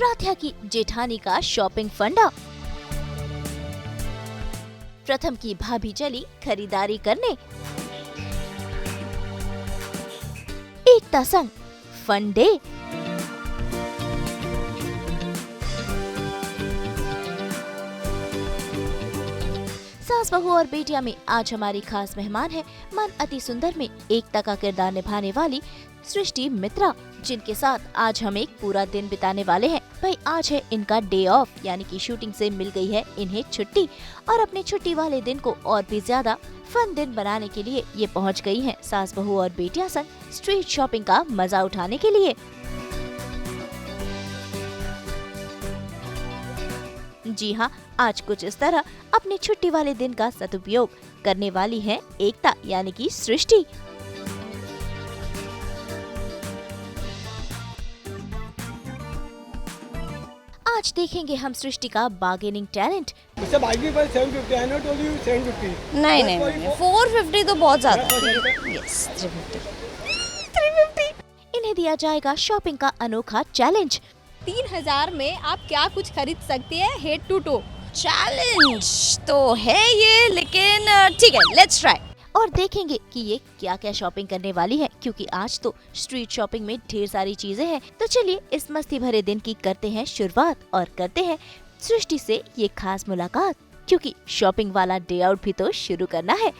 राध्या की जेठानी का शॉपिंग फंडा। प्रथम की भाभी चली खरीदारी करने। एकता संग फन डे। सास बहू और बेटिया में आज हमारी खास मेहमान है मन अति सुंदर में एकता का किरदार निभाने वाली सृष्टि मित्रा, जिनके साथ आज हम एक पूरा दिन बिताने वाले हैं। भाई आज है इनका डे ऑफ, यानी कि शूटिंग से मिल गई है इन्हें छुट्टी और अपने छुट्टी वाले दिन को और भी ज्यादा फन दिन बनाने के लिए ये पहुंच गई हैं सास बहू और बेटिया संग स्ट्रीट शॉपिंग का मजा उठाने के लिए। जी हाँ, आज कुछ इस तरह अपने छुट्टी वाले दिन का सदुपयोग करने वाली है एकता यानी कि सृष्टि। आज देखेंगे हम सृष्टि का बार्गेनिंग टैलेंट। नहीं 450 तो बहुत ज्यादा है। यस 350। इन्हें दिया जाएगा शॉपिंग का अनोखा चैलेंज। 3000 में आप क्या कुछ खरीद सकते हैं हेड टू टो। चैलेंज तो है ये, लेकिन ठीक है, लेट्स ट्राई। और देखेंगे कि ये क्या क्या शॉपिंग करने वाली है, क्योंकि आज तो स्ट्रीट शॉपिंग में ढेर सारी चीजें हैं। तो चलिए इस मस्ती भरे दिन की करते हैं शुरुआत और करते हैं सृष्टि से ये खास मुलाकात, क्योंकि शॉपिंग वाला डे आउट भी तो शुरू करना है।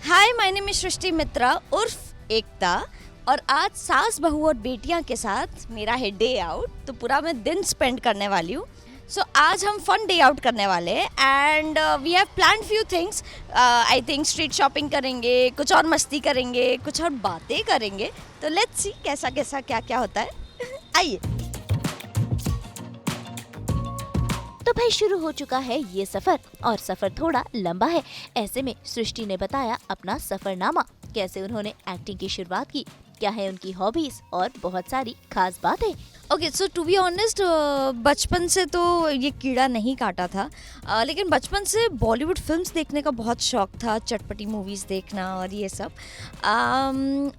हाय, माय नेम इज सृष्टि मित्रा उर्फ एकता और आज सास बहू और बेटियां के साथ मेरा है डे आउट, तो पूरा मैं दिन स्पेंड करने वाली हूँ। सो आज हम फन डे आउट करने वाले हैं and we have planned few things. I think street shopping करेंगे, कुछ और मस्ती करेंगे, कुछ और बातें करेंगे। तो लेट्स सी कैसा कैसा क्या क्या होता है। आइए। तो भाई शुरू हो चुका है ये सफर और सफर थोड़ा लंबा है। ऐसे में सृष्टि ने बताया अपना सफरनामा, कैसे उन्होंने एक्टिंग की शुरुआत की, क्या है उनकी हॉबीज और बहुत सारी खास बातें। Okay, so to be honest, बचपन से तो ये कीड़ा नहीं काटा था, लेकिन बचपन से बॉलीवुड फिल्म्स देखने का बहुत शौक था, चटपटी मूवीज़ देखना और ये सब।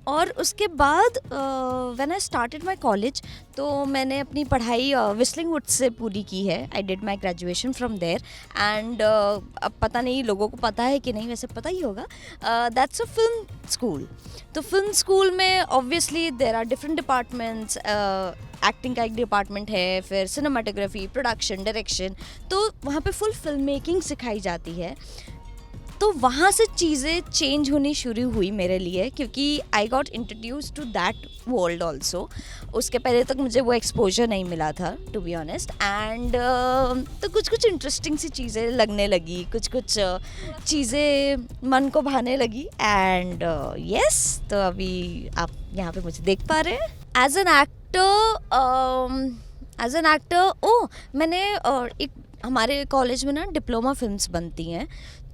और उसके बाद when I started my college, तो मैंने अपनी पढ़ाई विस्लिंग वुड से पूरी की है। I did my graduation from there and अब पता नहीं लोगों को पता है कि नहीं, वैसे पता ही होगा, दैट्स अ फिल्म स्कूल। तो फिल्म स्कूल में obviously there are different departments. Acting का एक डिपार्टमेंट है, फिर सिनेमाटोग्राफी, प्रोडक्शन, डायरेक्शन, तो वहाँ पे फुल फिल्म मेकिंग सिखाई जाती है। तो वहाँ से चीज़ें चेंज होनी शुरू हुई मेरे लिए, क्योंकि I got introduce to that world also. उसके पहले तक मुझे वो एक्सपोजर नहीं मिला था, टू बी ऑनेस्ट। एंड तो कुछ कुछ इंटरेस्टिंग सी चीज़ें लगने लगी, कुछ कुछ चीज़ें मन को भाने लगी। एंड यस, तो अभी आप यहाँ पे मुझे देख पा रहे हैं एज एन एक्टर। ओह, मैंने एक हमारे कॉलेज में ना डिप्लोमा फिल्म्स बनती हैं,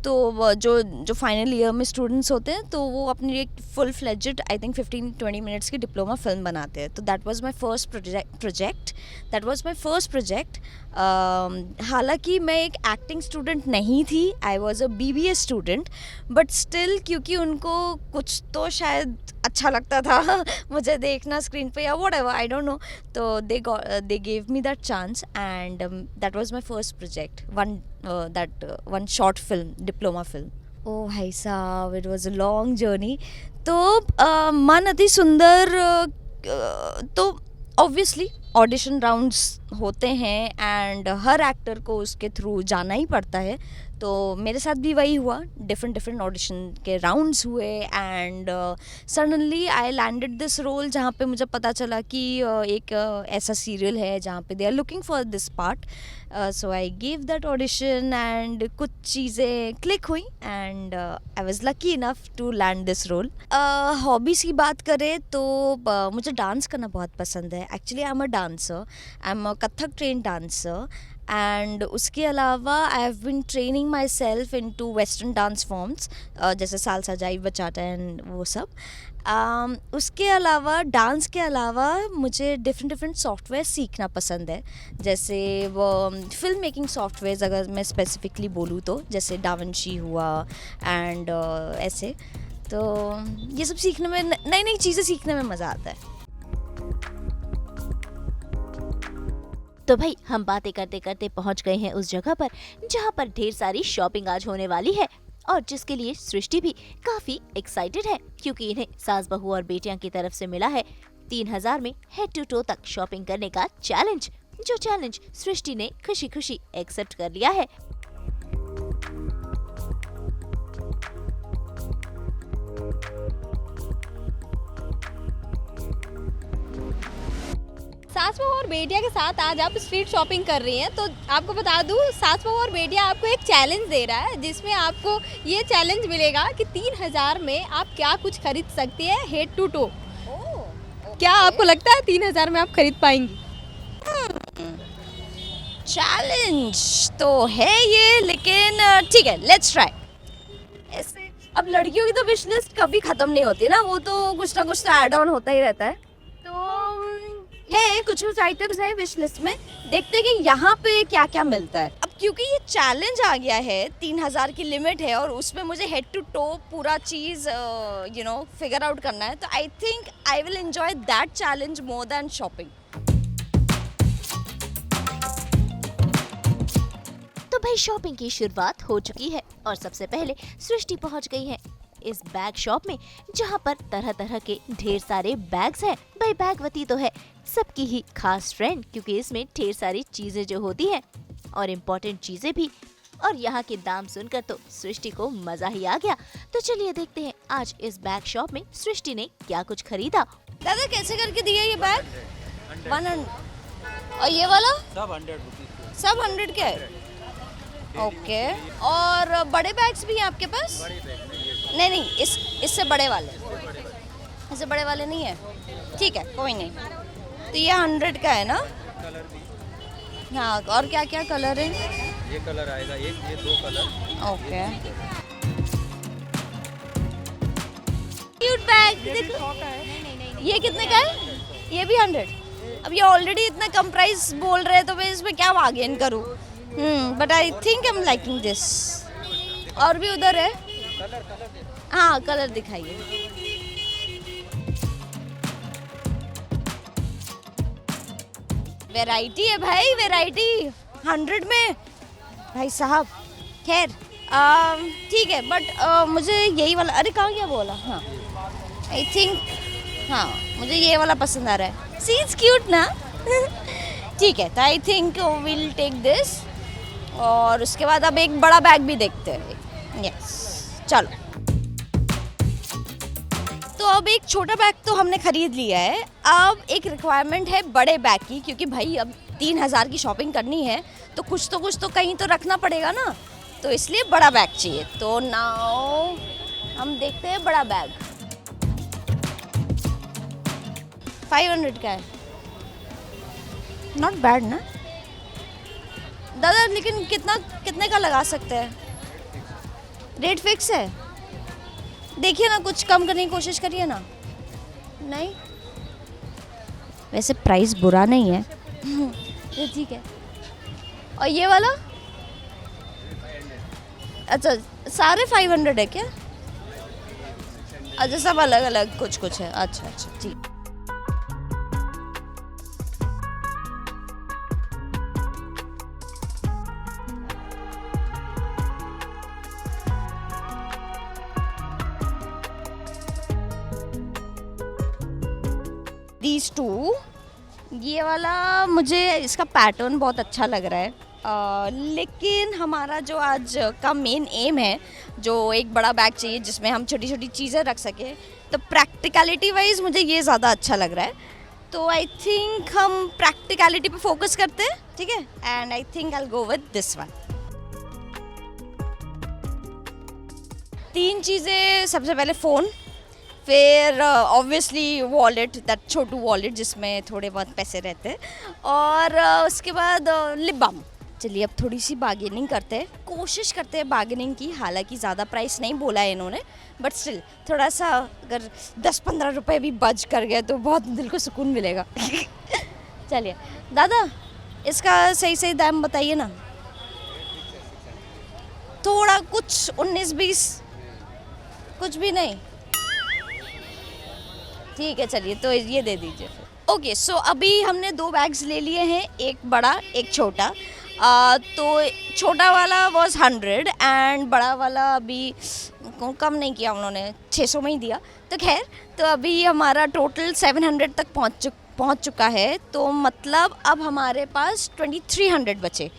तो जो फाइनल ईयर में स्टूडेंट्स होते हैं, तो वो अपनी एक full fledged I think 15-20 minutes की डिप्लोमा फिल्म बनाते हैं। तो that was my first project. हालांकि मैं एक एक्टिंग स्टूडेंट नहीं थी, I was a BBA student, but still क्योंकि उनको कुछ तो शायद अच्छा लगता था मुझे देखना स्क्रीन पे या व्हाटएवर, आई डोंट नो, तो they gave me that chance and that was my first project, one short film, diploma film. Oh भाई साहब, it was a long journey. तो मन अति सुंदर, तो ऑब्वियसली ऑडिशन राउंड्स होते हैं एंड हर एक्टर को उसके थ्रू जाना ही पड़ता है। तो मेरे साथ भी वही हुआ, डिफरेंट ऑडिशन के राउंड्स हुए and suddenly I landed this role, जहाँ पे मुझे पता चला कि एक ऐसा सीरियल है जहाँ पे they are looking for this part. So I give that audition and कुछ चीज़ें क्लिक हुई and I was lucky enough to land this role. Hobbies की बात करें तो मुझे डांस करना बहुत पसंद है। Actually I am a dancer, I am a Kathak train dancer and उसके अलावा I have been training myself into western dance forms, जैसे सालसा, जाइव, बचाटा एंड वो सब। उसके अलावा डांस के अलावा मुझे डिफरेंट सॉफ्टवेयर सीखना पसंद है, जैसे वो फिल्म मेकिंग सॉफ्टवेयर अगर मैं स्पेसिफिकली बोलूँ तो, जैसे डाविंची हुआ एंड ऐसे। तो ये सब सीखने में, नई नई चीज़ें सीखने में मज़ा आता है। तो भाई हम बातें करते करते पहुंच गए हैं उस जगह पर जहां पर ढेर सारी शॉपिंग आज होने वाली है और जिसके लिए सृष्टि भी काफी एक्साइटेड है क्योंकि इन्हें सास बहू और बेटियां की तरफ से मिला है 3000 में हेड टू टो तक शॉपिंग करने का चैलेंज, जो चैलेंज सृष्टि ने खुशी खुशी एक्सेप्ट कर लिया है। सास बहू और बेटिया के साथ आज आप स्ट्रीट शॉपिंग कर रही हैं, तो आपको बता दूं सास बहू और बेटिया आपको एक चैलेंज दे रहा है जिसमें आपको ये चैलेंज मिलेगा कि 3000 में आप क्या कुछ खरीद सकती हैं हेड टू टो। क्या आपको लगता है 3000 में आप खरीद पाएंगी? चैलेंज तो है ये, लेकिन ठीक है, लेट्स ट्राई। ऐसे अब लड़कियों की तो विश लिस्ट कभी खत्म नहीं होती ना, वो तो कुछ ना कुछ तो ऐड ऑन होता ही रहता है। तो है कुछ आइटम्स है विश लिस्ट में, देखते हैं कि यहाँ पे क्या क्या मिलता है। अब क्योंकि ये चैलेंज आ गया है, 3000 की लिमिट है और उसमें मुझे हेड टू टो पूरा चीज़ फिगर आउट करना है, तो I think I will enjoy that challenge more than shopping. तो भाई शॉपिंग की शुरुआत हो चुकी है और सबसे पहले सृष्टि पहुंच गई है इस बैग शॉप में जहां पर तरह तरह के ढेर सारे बैग्स हैं। भाई बैगवती तो है सबकी ही खास फ्रेंड क्योंकि इसमें ढेर सारी चीजें जो होती हैं और इम्पोर्टेंट चीजें भी, और यहाँ के दाम सुनकर तो सृष्टि को मजा ही आ गया। तो चलिए देखते हैं आज इस बैग शॉप में सृष्टि ने क्या कुछ खरीदा। दादा कैसे करके दिया ये बैग? 100। और ये वाला सब 100 रुपीज़। सब 100 के है? ओके। और बड़े बैग्स भी हैं आपके पास? नहीं, इससे बड़े वाले, इससे बड़े वाले नहीं है? ठीक है, कोई नहीं। तो ये 100 का है ना? कलर भी। हाँ, और क्या क्या कलर है? ये कलर आएगा एक, ये 2 कलर। ओके। क्यूट बैग देखो, ये कितने का है? ये भी 100। अब ये ऑलरेडी इतना कम प्राइस बोल रहे हैं तो मैं इसमें क्या बार्गेन करूँ? But I think I am liking this. और भी उधर है? हाँ, कलर दिखाइए। वैरायटी है भाई, वैरायटी 100 में भाई साहब। खैर ठीक है, बट मुझे यही वाला, अरे कहाँ गया बोला? हाँ आई थिंक, हाँ मुझे ये वाला पसंद आ रहा है। सी इट्स क्यूट ना? ठीक है, तो I think will take this. और उसके बाद अब एक बड़ा बैग भी देखते हैं। यस, चलो। तो अब एक छोटा बैग तो हमने खरीद लिया है, अब एक रिक्वायरमेंट है बड़े बैग की, क्योंकि भाई अब 3000 की शॉपिंग करनी है तो कुछ तो कहीं तो रखना पड़ेगा ना, तो इसलिए बड़ा बैग चाहिए। तो नाउ हम देखते हैं बड़ा बैग। 500 का है, नॉट बैड ना दादा, लेकिन कितने का लगा सकते हैं? रेट फिक्स है? देखिए ना, कुछ कम करने की कोशिश करिए ना। नहीं, वैसे प्राइस बुरा नहीं है। तो ठीक है। और ये वाला? अच्छा, सारे 500 है क्या? अच्छा, सब अलग अलग कुछ है। अच्छा ठीक। These two, ये वाला मुझे इसका पैटर्न बहुत अच्छा लग रहा है, लेकिन हमारा जो आज का मेन एम है, जो एक बड़ा बैग चाहिए जिसमें हम छोटी छोटी चीज़ें रख सकें, तो प्रैक्टिकलिटी वाइज मुझे ये ज़्यादा अच्छा लग रहा है। तो आई थिंक हम प्रैक्टिकलिटी पे फोकस करते हैं, ठीक है? And I think I will go with this one. 3 चीज़ें, सबसे पहले फ़ोन, फिर obviously wallet, that Chhotu wallet जिसमें थोड़े बहुत पैसे रहते हैं, और उसके बाद लिप बाम। चलिए अब थोड़ी सी बार्गेनिंग करते हैं, कोशिश करते हैं बार्गेनिंग की। हालांकि ज़्यादा प्राइस नहीं बोला है इन्होंने, बट स्टिल थोड़ा सा अगर 10-15 रुपए भी बच कर गए तो बहुत दिल को सुकून मिलेगा। चलिए दादा, इसका सही दाम बताइए ना। थोड़ा कुछ 19-20, कुछ भी नहीं? ठीक है, चलिए तो ये दे दीजिए फिर। ओके सो अभी हमने 2 बैग्स ले लिए हैं, एक बड़ा एक छोटा। तो छोटा वाला वॉज 100 एंड बड़ा वाला अभी कम नहीं किया उन्होंने, 600 में ही दिया। तो खैर, तो अभी हमारा टोटल 700 तक पहुंच चुका है। तो मतलब अब हमारे पास 2300 बचे।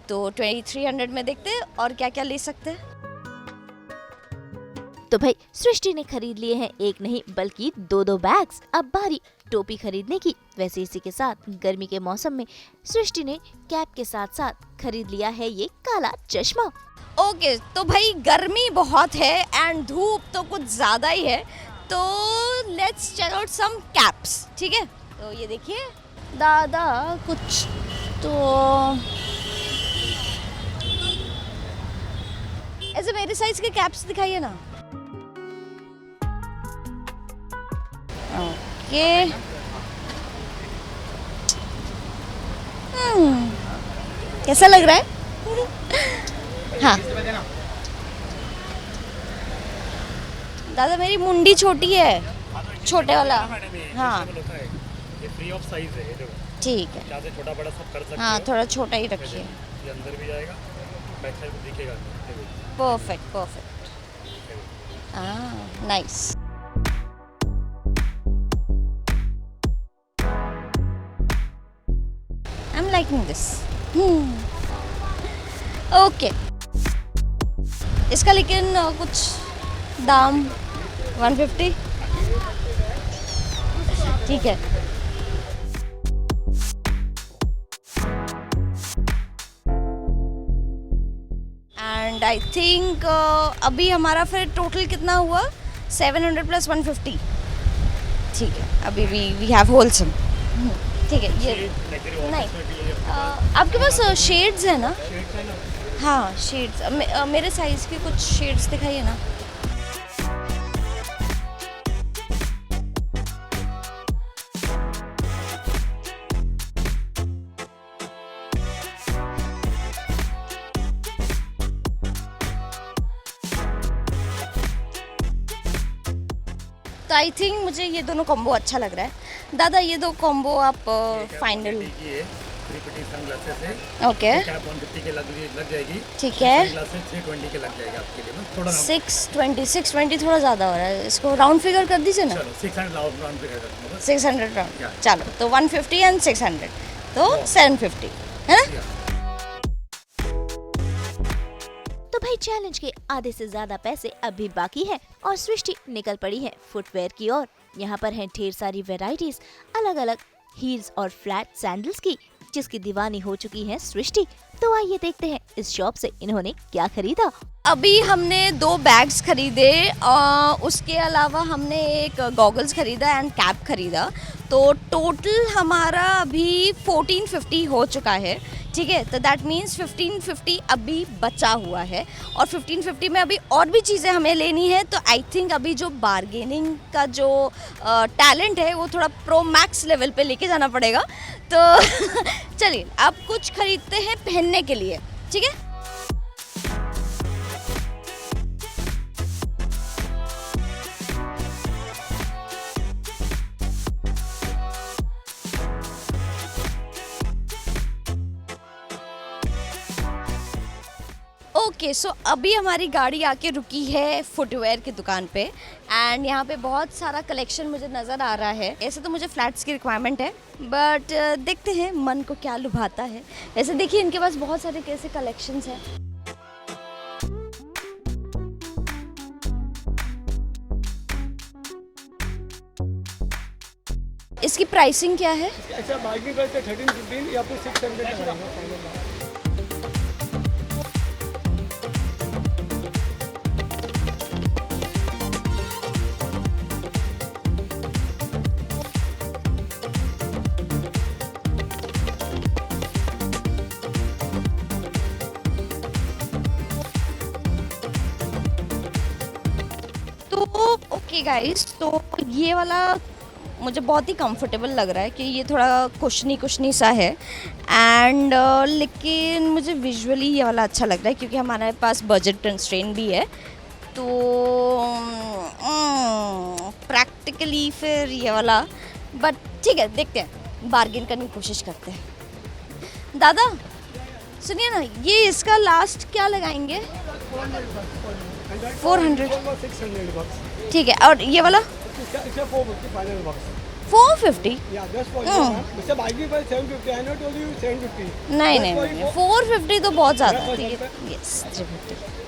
तो 2300 में देखते हैं और क्या क्या ले सकते हैं। तो भाई सृष्टि ने खरीद लिए हैं एक नहीं बल्कि 2 बैग्स। अब बारी टोपी खरीदने की। वैसे इसी के साथ गर्मी के मौसम में सृष्टि ने कैप के साथ साथ खरीद लिया है ये काला चश्मा। ओके तो भाई गर्मी बहुत है एंड धूप तो कुछ ज़्यादा ही है। तो let's check out some caps, ठीक है। तो ये देखिए दादा कुछ तो ऐसे मेरे साइज के कैप्स दिखाइए ना। ओके कैसा लग रहा है? हाँ दादा मेरी मुंडी छोटी है, छोटे वाला। हाँ ये फ्री ऑफ साइज है, ये देखो ठीक है। यहाँ से छोटा बड़ा सब कर सकते हाँ हो। थोड़ा छोटा ही रखिए। ये अंदर भी जाएगा, बैक साइड में दिखेगा। Perfect perfect. Nice. I am liking this. Okay इसका लेकिन कुछ दाम 150 ठीक है। एंड आई थिंक अभी हमारा फिर टोटल कितना हुआ? 700 प्लस 150। ठीक है अभी वी हैव होलसम। ठीक है ये नहीं आपके पास शेड्स है ना? हाँ शेड्स मेरे साइज़ के कुछ शेड्स दिखाइए ना। तो आई थिंक मुझे ये दोनों कॉम्बो अच्छा लग रहा है। दादा ये 2 कॉम्बो आप फाइनल। ओके कैप 150 के लग जाएगी। ठीक है ग्लासेस 320 के लग जाएगा आपके लिए ना, थोड़ा 620 थोड़ा ज़्यादा हो रहा है, इसको राउंड फिगर कर दीजिए ना। चलो 600 राउंड पे कर सकते हैं। 600 राउंड चलो तो 150 एंड 600 तो 750 है ना। तो भाई चैलेंज के आधे से ज्यादा पैसे अभी बाकी हैं और सृष्टि निकल पड़ी है फुटवेयर की ओर। यहाँ पर हैं ढेर सारी वैरायटीज अलग अलग हील्स और फ्लैट सैंडल्स की, जिसकी दीवानी हो चुकी है सृष्टि। तो आइए देखते हैं इस शॉप से इन्होंने क्या खरीदा। अभी हमने 2 बैग्स खरीदे, उसके अलावा हमने एक गॉगल्स खरीदा एंड कैप खरीदा। तो टोटल हमारा अभी 1450 हो चुका है, ठीक है। तो दैट मीन्स 1550 अभी बचा हुआ है और 1550 में अभी और भी चीज़ें हमें लेनी है। तो आई थिंक अभी जो बार्गेनिंग का जो टैलेंट है वो थोड़ा प्रो मैक्स लेवल पे लेके जाना पड़ेगा। तो चलिए अब कुछ खरीदते हैं पहनने के लिए, ठीक है। ओके सो अभी हमारी गाड़ी आके रुकी है फुटवेयर की दुकान पे एंड यहाँ पे बहुत सारा कलेक्शन मुझे नज़र आ रहा है। ऐसे तो मुझे फ्लैट्स की रिक्वायरमेंट है बट देखते हैं मन को क्या लुभाता है। ऐसे देखिए इनके पास बहुत सारे कैसे कलेक्शंस हैं। इसकी प्राइसिंग क्या है? अच्छा बार्गेनिंग करते 13-15 या फिर 600 का रहेगा। तो ओके गाइस, तो ये वाला मुझे बहुत ही कंफर्टेबल लग रहा है कि ये थोड़ा कुशनी सा है एंड लेकिन मुझे विजुअली ये वाला अच्छा लग रहा है क्योंकि हमारे पास बजट कंस्ट्रेंट भी है। तो प्रैक्टिकली फिर ये वाला बट ठीक है, देखते हैं, बार्गेन करने की कोशिश करते हैं। दादा सुनिए ना, ये इसका लास्ट क्या लगाएंगे? 400। 600 bucks. ठीक है, और ये वाला It's a 450 final bucks. 450? Yeah, just for you, ma'am. Mr. Bike price 750. I not told you 750. नहीं Just नहीं for नहीं, you, 450 तो बहुत ज़्यादा Yeah, है। for yes 350।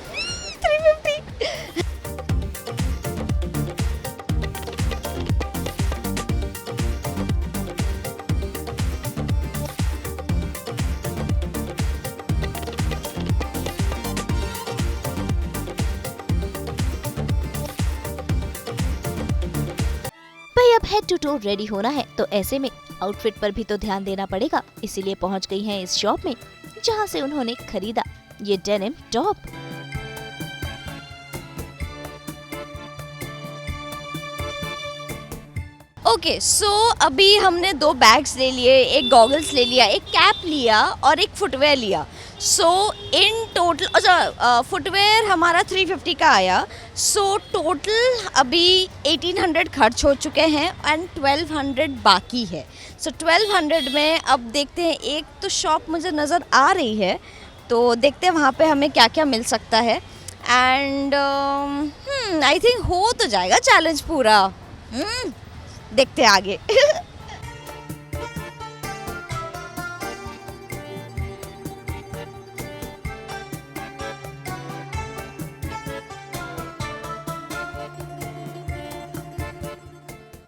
भाई अब हेड टू टो रेडी होना है, तो ऐसे में आउटफिट पर भी तो ध्यान देना पड़ेगा। इसीलिए पहुंच गई हैं इस शॉप में जहां से उन्होंने खरीदा ये डेनिम टॉप। ओके सो अभी हमने 2 बैग्स ले लिए, एक गॉगल्स ले लिया, एक कैप लिया और एक फुटवेयर लिया। सो इन टोटल, अच्छा फुटवेयर हमारा 350 का आया। सो टोटल अभी 1800 खर्च हो चुके हैं एंड 1200 बाकी है। सो 1200 में अब देखते हैं, एक तो शॉप मुझे नज़र आ रही है, तो देखते हैं वहाँ पे हमें क्या क्या मिल सकता है। एंड आई थिंक हो तो जाएगा चैलेंज पूरा। देखते हैं आगे।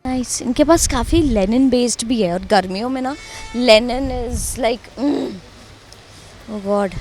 नाइस, इनके पास काफ़ी लेनिन बेस्ड भी है, और गर्मियों में ना Lenin is like oh God.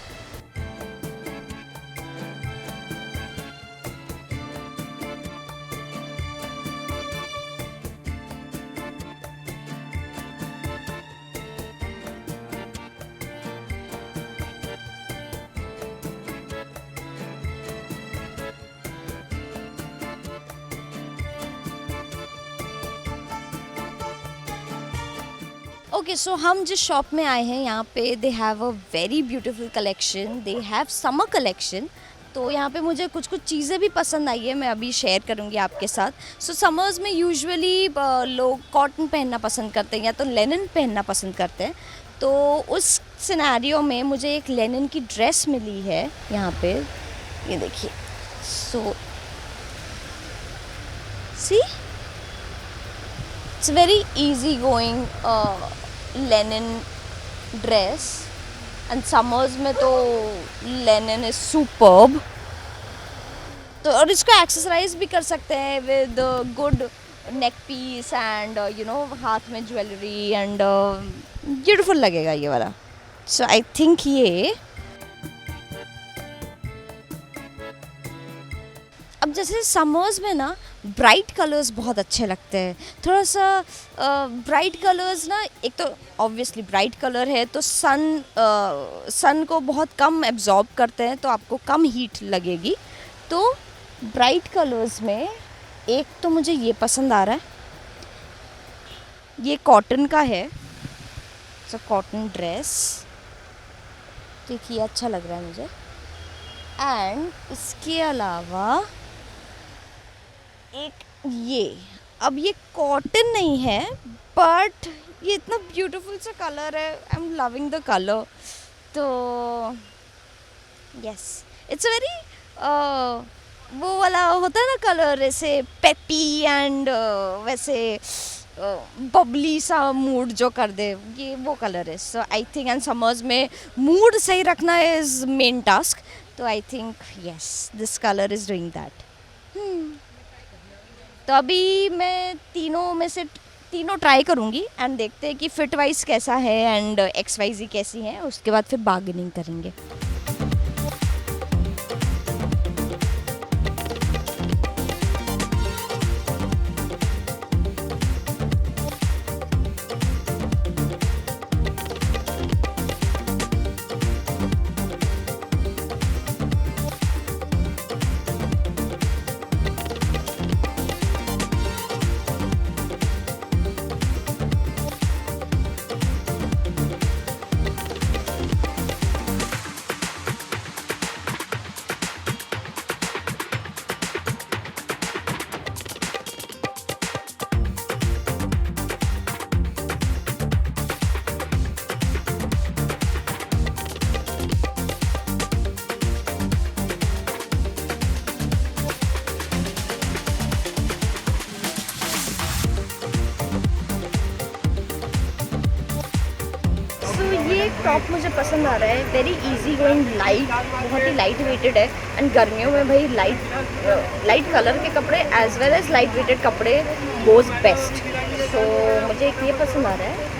Okay so हम जिस शॉप में आए हैं यहाँ पे they have a very beautiful collection, they have summer collection. तो यहाँ पे मुझे कुछ कुछ चीज़ें भी पसंद आई है, मैं अभी शेयर करूँगी आपके साथ। सो समर्स में यूजुअली लोग कॉटन पहनना पसंद करते हैं या तो लेनिन पहनना पसंद करते हैं। तो उस सिनेरियो में मुझे एक लेनिन की ड्रेस मिली है यहाँ पे, ये देखिए। So see it's very easy going linen dress and summers में तो लेनिन इज सुपर्ब। तो और इसको एक्सेसराइज भी कर सकते हैं with good neck piece and you know हाथ में ज्वेलरी एंड ब्यूटीफुल लगेगा ये वाला। सो आई थिंक ये अब जैसे समर्स में ना ब्राइट कलर्स बहुत अच्छे लगते हैं। थोड़ा सा ब्राइट कलर्स ना, एक तो ऑब्वियसली ब्राइट कलर है तो सन को बहुत कम एब्जॉर्ब करते हैं, तो आपको कम हीट लगेगी। तो ब्राइट कलर्स में एक तो मुझे ये पसंद आ रहा है, ये कॉटन का है, सो कॉटन ड्रेस, देखिए अच्छा लग रहा है मुझे। एंड इसके अलावा एक ये, अब ये कॉटन नहीं है बट ये इतना ब्यूटीफुल सा कलर है, I am loving the colour. तो यस इट्स वेरी वो वाला होता है ना कलर, ऐसे पेपी एंड वैसे बबली सा मूड जो कर दे, ये वो कलर है। सो आई थिंक एंड समर्स में मूड सही रखना इज़ मेन टास्क, तो I think yes this colour is doing that. तो अभी मैं तीनों में से तीनों ट्राई करूँगी एंड देखते हैं कि फिट वाइज कैसा है एंड XYZ कैसी है, उसके बाद फिर बार्गेनिंग करेंगे। टॉप मुझे पसंद आ रहा है, वेरी इजी गोइंग, लाइट, बहुत ही लाइट वेटेड है। एंड गर्मियों में भाई लाइट कलर के कपड़े as well as light weighted कपड़े गोज बेस्ट। तो मुझे एक ये पसंद आ रहा है।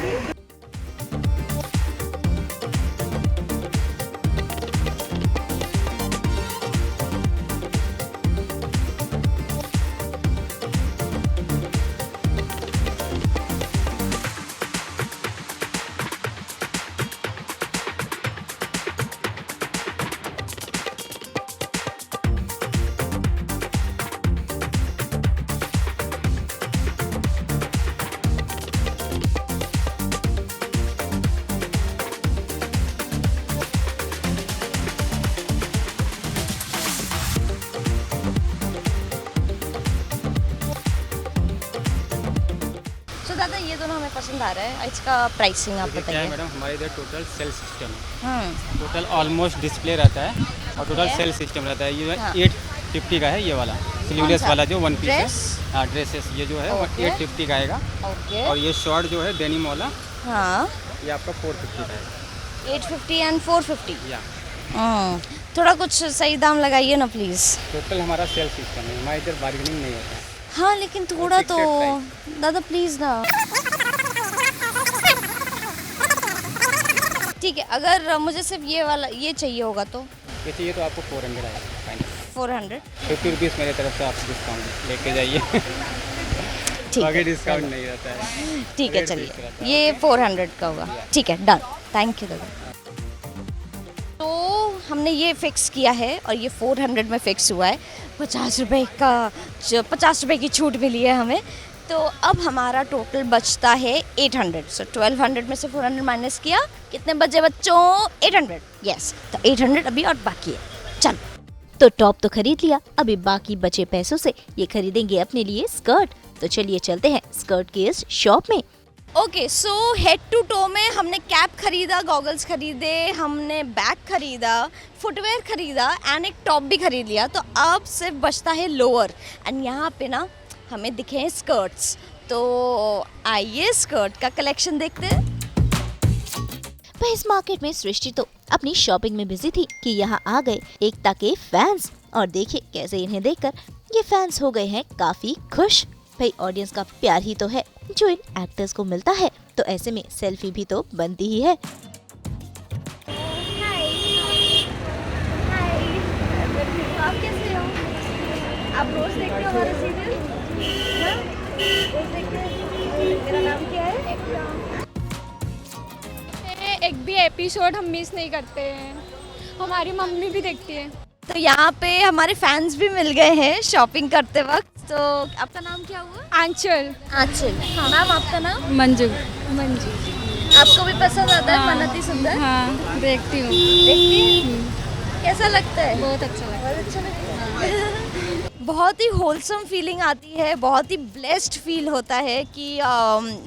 दादा ये दोनों हमें पसंद आ रहा है, इसका प्राइसिंग आप क्या है बताइए। मैडम, हमारे इधर टोटल सेल सिस्टम है। हम्म, टोटल ऑलमोस्ट डिस्प्ले रहता है और टोटल Okay. सेल सिस्टम रहता है। ये हाँ। 850 का है ये वाला स्लीवलेस सा? वाला जो वन पीस है। ड्रेस? हाँ ड्रेसेस ये जो है Okay. 850 का आएगा। ओके, और ये शॉर्ट जो है डेनिम वाला हाँ, ये आपका 450 का है। 850 एंड 450। या थोड़ा कुछ सही दाम लगाइए ना प्लीज़। टोटल हमारा सेल सिस्टम है, हमारे इधर बार्गेनिंग नहीं होता है। हाँ लेकिन थोड़ा तो Fixed दादा प्लीज़ ना। ठीक है, अगर मुझे सिर्फ ये वाला ये चाहिए होगा तो ये चाहिए तो आपको 400 आएगा फाइनल। 400। 50 रुपीज़ मेरे तरफ से आप डिस्काउंट लेके जाइए। ठीक बाकी है, डिस्काउंट नहीं रहता है। ठीक है, रेट चलिए फिक्स रहता है। ये 400 का होगा। ठीक है, डन, थैंक यू दादा। तो हमने ये फिक्स किया है और ये 400 में फिक्स हुआ है। 50 रुपये का 50 रुपये की छूट मिली है हमें। तो अब हमारा टोटल बचता है 800। सो 1200 में से 400 माइनस किया, कितने बचे बच्चों? 800। यस, तो 800 अभी और बाकी है। चल, तो टॉप तो खरीद लिया, अभी बाकी बचे पैसों से ये खरीदेंगे अपने लिए स्कर्ट। तो चलिए चलते हैं स्कर्ट की इस शॉप में। Okay, so head to toe में हमने कैप खरीदा, गॉगल्स खरीदे, हमने बैग खरीदा, फुटवेयर खरीदा एंड एक टॉप भी खरीद लिया। तो अब सिर्फ बचता है लोअर एंड यहाँ पे ना हमें दिखे हैं स्कर्ट्स। तो आइए स्कर्ट का कलेक्शन देखते हैं। वह इस मार्केट में सृष्टि तो अपनी शॉपिंग में बिजी थी कि यहाँ आ गए एकता के फैंस। और देखिए कैसे इन्हें देखकर ये फैंस हो गए हैं काफी खुश। भाई ऑडियंस का प्यार ही तो है जो इन एक्टर्स को मिलता है, तो ऐसे में सेल्फी भी तो बनती ही है। आप कैसे हो? आप रोज देखते हो हमारा सीरियल? रोज देखते हैं। मेरा नाम क्या है? एक भी एपिसोड हम मिस नहीं करते हैं, हमारी मम्मी भी देखती है। तो यहाँ पे हमारे फैंस भी मिल गए हैं शॉपिंग करते वक्त। तो आपका नाम क्या हुआ? आंचल। आंचल। हाँ मैम, आपका नाम? मंजू। मंजू। आपको भी पसंद आता है हाँ। मन अति सुंदर? हाँ, देखती हूँ। देखती हैं? कैसा लगता है? बहुत अच्छा लगा। बहुत अच्छा लगता है। बहुत ही होलसम फीलिंग आती है, बहुत ही ब्लेस्ड फील होता है कि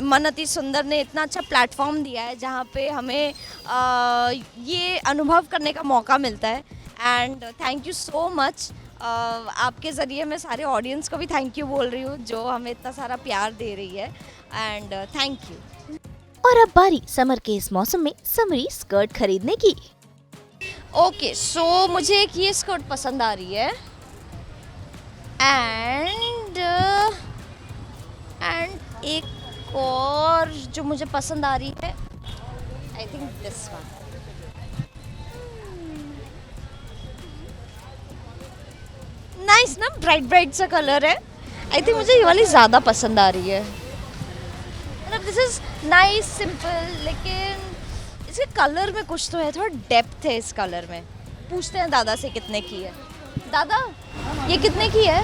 मन अति सुंदर ने इतना अच्छा प्लेटफॉर्म दिया है जहाँ पे हमें ये अनुभव करने का मौका मिलता है। And thank you so much. आपके ज़रिए मैं सारे ऑडियंस को भी थैंक यू बोल रही हूँ जो हमें इतना सारा प्यार दे रही है। And thank you. और अब बारी समर के इस मौसम में समरी स्कर्ट खरीदने की। ओके, सो मुझे एक ये स्कर्ट पसंद आ रही है एंड एक और जो मुझे पसंद आ रही है, I think this one. Nice ना, ब्राइट ब्राइट सा कलर है। आई थिंक मुझे ये वाली ज़्यादा पसंद आ रही है। मतलब दिस इज़ नाइस सिंपल, लेकिन इसके कलर में कुछ तो है, थोड़ा डेप्थ है इस कलर में। पूछते हैं दादा से कितने की है। दादा ये कितने की है?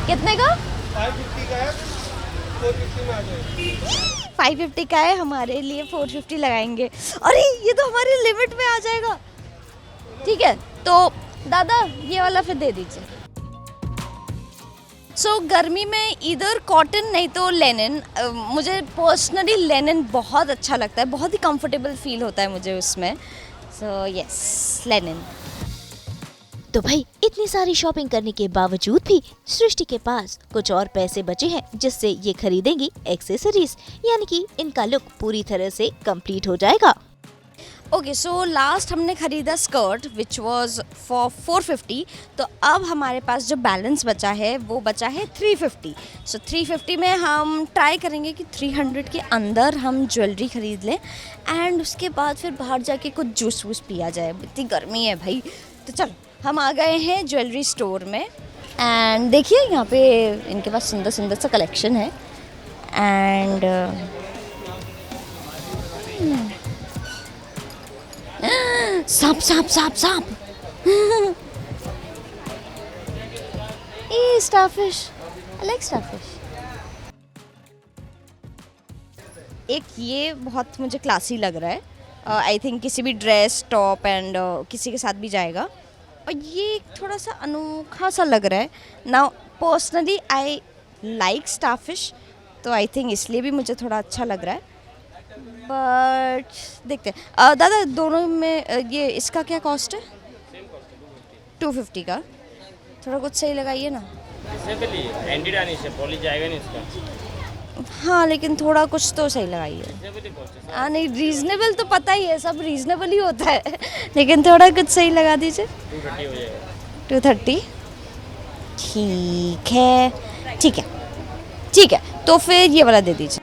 कितने का? 550 का है, 450 में आ जाएगा। 550 का है, हमारे लिए 450 लगाएंगे। अरे ये तो हमारी लिमिट में आ जाएगा। ठीक है, तो दादा ये वाला फिर दे दीजिए। सो गर्मी में इधर कॉटन नहीं तो लेनिन। मुझे पर्सनली लेनिन बहुत अच्छा लगता है, बहुत ही कंफर्टेबल फील होता है मुझे उसमें। So yes, Lenin. तो भाई इतनी सारी शॉपिंग करने के बावजूद भी सृष्टि के पास कुछ और पैसे बचे हैं, जिससे ये खरीदेंगी एक्सेसरीज, यानी कि इनका लुक पूरी तरह से कंप्लीट हो जाएगा। ओके, सो लास्ट हमने खरीदा स्कर्ट विच वाज फॉर 450। तो अब हमारे पास जो बैलेंस बचा है वो बचा है 350। सो 350 में हम ट्राई करेंगे कि 300 के अंदर हम ज्वेलरी ख़रीद लें एंड उसके बाद फिर बाहर जाके कुछ जूस वूस पिया जाए। इतनी गर्मी है भाई। तो चलो हम आ गए हैं ज्वेलरी स्टोर में एंड देखिए यहाँ पे इनके पास सुंदर सुंदर सा कलेक्शन है एंड सांप सांप सांप सांप ए स्टारफिश, आई लाइक स्टारफिश। एक ये बहुत मुझे क्लासी लग रहा है, आई थिंक किसी भी ड्रेस टॉप एंड किसी के साथ भी जाएगा। और ये एक थोड़ा सा अनोखा सा लग रहा है। Now personally I like starfish, तो आई थिंक इसलिए भी मुझे थोड़ा अच्छा लग रहा है। बट देखते हैं। दादा दोनों में ये इसका क्या कॉस्ट है? 250 का। थोड़ा कुछ सही लगाइए ना। हाँ लेकिन थोड़ा कुछ तो सही लगाइए। हाँ नहीं, रीजनेबल तो पता ही है, सब रीजनेबल ही होता है लेकिन थोड़ा कुछ सही लगा दीजिए। 230 हो जाएगा। 230 ठीक है, ठीक है, ठीक है। तो फिर ये वाला दे दीजिए।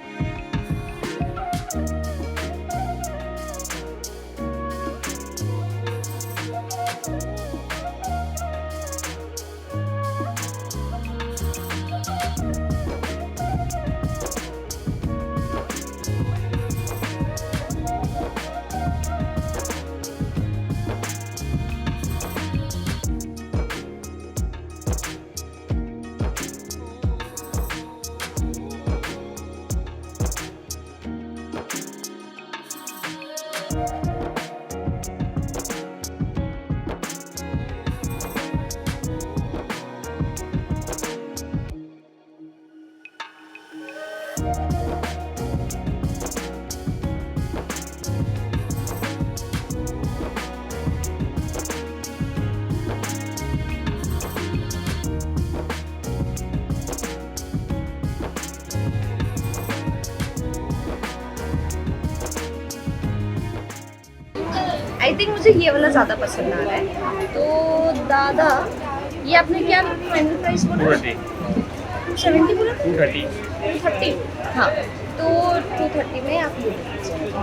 आई थिंक मुझे ये वाला ज़्यादा पसंद आ रहा है। तो दादा ये आपने क्या फाइनल प्राइस बोला? 270 बोला? 230। हाँ तो 230 में आप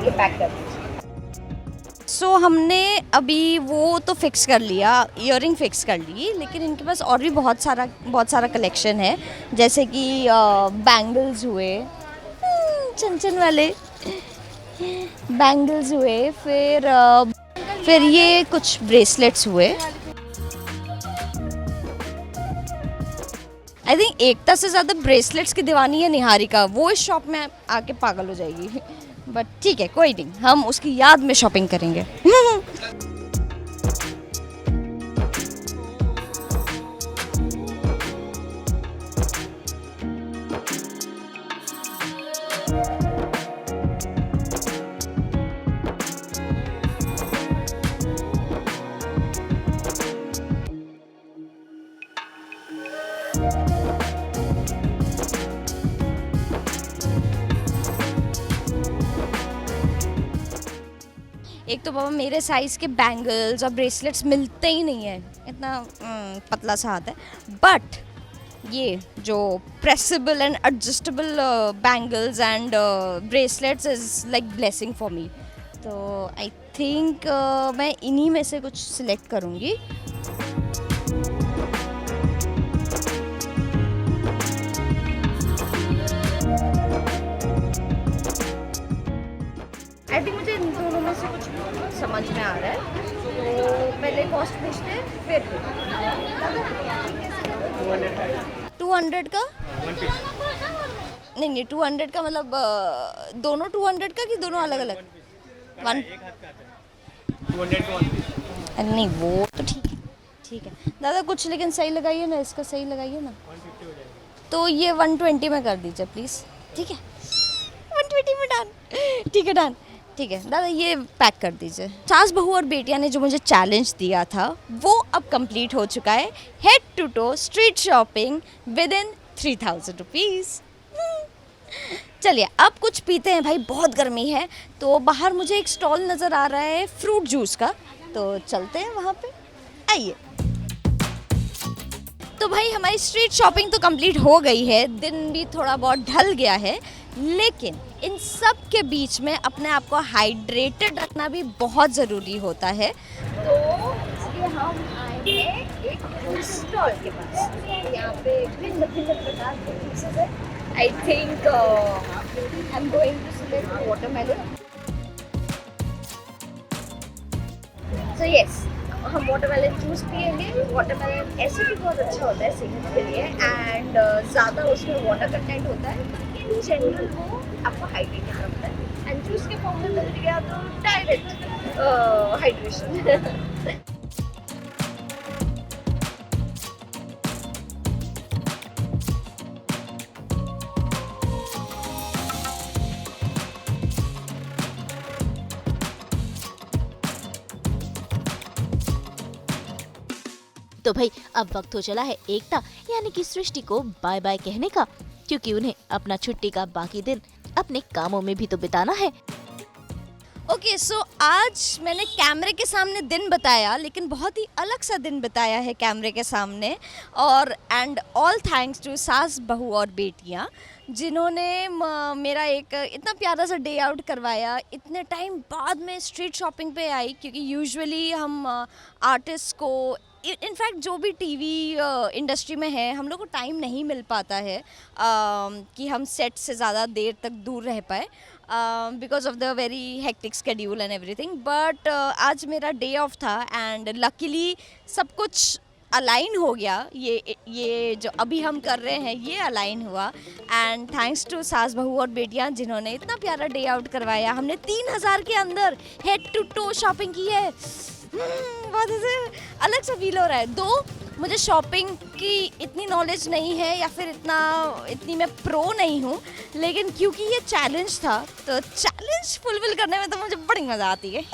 ये पैक कर दीजिए। सो हमने अभी वो तो फिक्स कर लिया, ईयरिंग फिक्स कर ली, लेकिन इनके पास और भी बहुत सारा कलेक्शन है, जैसे कि बैंगल्स हुए, चंचन वाले बैंगल्स हुए, फिर ये कुछ ब्रेसलेट्स हुए। आई थिंक एकता से ज़्यादा ब्रेसलेट्स की दीवानी है निहारिका, वो इस शॉप में आके पागल हो जाएगी। बट ठीक है, कोई नहीं, हम उसकी याद में शॉपिंग करेंगे। एक तो बाबा मेरे साइज़ के बैंगल्स और ब्रेसलेट्स मिलते ही नहीं है, इतना पतला सा हाथ है। बट ये जो pressable and adjustable bangles and bracelets is like blessing for me. तो आई थिंक मैं इन्हीं में से कुछ सिलेक्ट करूँगी। आई थिंक मुझे इन दोनों में से कुछ समझ में आ रहा है, तो पहले कॉस्ट पूछते हैं फिर 200 का। नहीं 200 का मतलब दोनों 200 का कि दोनों अलग अलग? 200 नहीं वो तो ठीक है दादा, कुछ लेकिन सही लगाइए ना, इसका सही लगाइए ना। तो ये 120 में कर दीजिए प्लीज़। ठीक है 120 में डन। ठीक है डन। ठीक है दादा, ये पैक कर दीजिए। सास बहू और बेटियां ने जो मुझे चैलेंज दिया था वो अब कंप्लीट हो चुका है। Head to toe street shopping within 3000 rupees. चलिए अब कुछ पीते हैं भाई, बहुत गर्मी है। तो बाहर मुझे एक स्टॉल नज़र आ रहा है फ्रूट जूस का, तो चलते हैं वहाँ पे, आइए। तो भाई हमारी स्ट्रीट शॉपिंग तो कंप्लीट हो गई है, दिन भी थोड़ा बहुत ढल गया है, लेकिन इन सब के बीच में अपने आप को हाइड्रेटेड रखना भी बहुत ज़रूरी होता है। तो इसलिए हम आए हैं एक फ्रूट स्टॉल के पास। यहाँ पे भिन्न भिन्न प्रकार के जूसेस है। I think I am going to select watermelon. So yes, हम वाटरमेलन जूस पिएंगे। वाटरमेलन ऐसे भी बहुत अच्छा होता है सेहत के लिए, एंड ज़्यादा उसमें वाटर कंटेंट होता है, इन जनरल वो आपको हाइड्रेटेड रखता है। एंड जूस के फॉर्म में मिल गया तो डायरेक्ट हाइड्रेशन। तो भाई अब वक्त हो चला है एकता यानी कि सृष्टि को बाय बाय कहने का, क्योंकि उन्हें अपना छुट्टी का बाकी दिन अपने कामों में भी तो बिताना है। ओके, सो आज मैंने कैमरे के सामने दिन बताया, लेकिन बहुत ही अलग सा दिन बताया है कैमरे के सामने। और एंड ऑल थैंक्स टू सास बहू और बेटियां, जिन्होंने मेरा एक इतना प्यारा सा डे आउट करवाया। इतने टाइम बाद में स्ट्रीट शॉपिंग पे आई, क्योंकि यूजुअली हम आर्टिस्ट को, इनफैक्ट जो भी टीवी इंडस्ट्री में है, हम लोग को टाइम नहीं मिल पाता है कि हम सेट से ज़्यादा देर तक दूर रह पाए, because of the very hectic schedule and everything. But आज मेरा डे ऑफ था एंड लकीली सब कुछ अलाइन हो गया। ये जो अभी हम कर रहे हैं ये अलाइन हुआ, एंड थैंक्स टू सास बहू और बेटियां, जिन्होंने इतना प्यारा डे आउट करवाया। हमने 3000 के अंदर हेड टू टो शॉपिंग की है। बहुत ऐसे अलग सा फील हो रहा है। दो मुझे शॉपिंग की इतनी नॉलेज नहीं है, या फिर इतनी मैं प्रो नहीं हूँ, लेकिन क्योंकि ये चैलेंज था तो चैलेंज फुलफिल करने में तो मुझे बड़ी मज़ा आती है।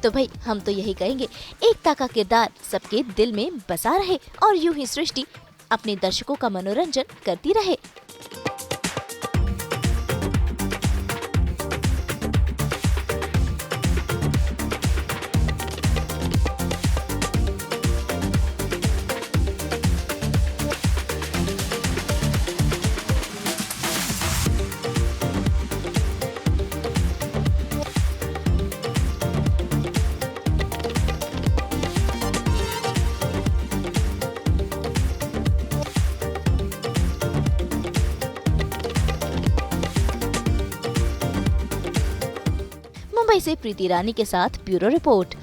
तो भाई हम तो यही कहेंगे, एकता का किरदार सबके दिल में बसा रहे और यूं ही सृष्टि अपने दर्शकों का मनोरंजन करती रहे। मुंबई से प्रीति रानी के साथ ब्यूरो रिपोर्ट।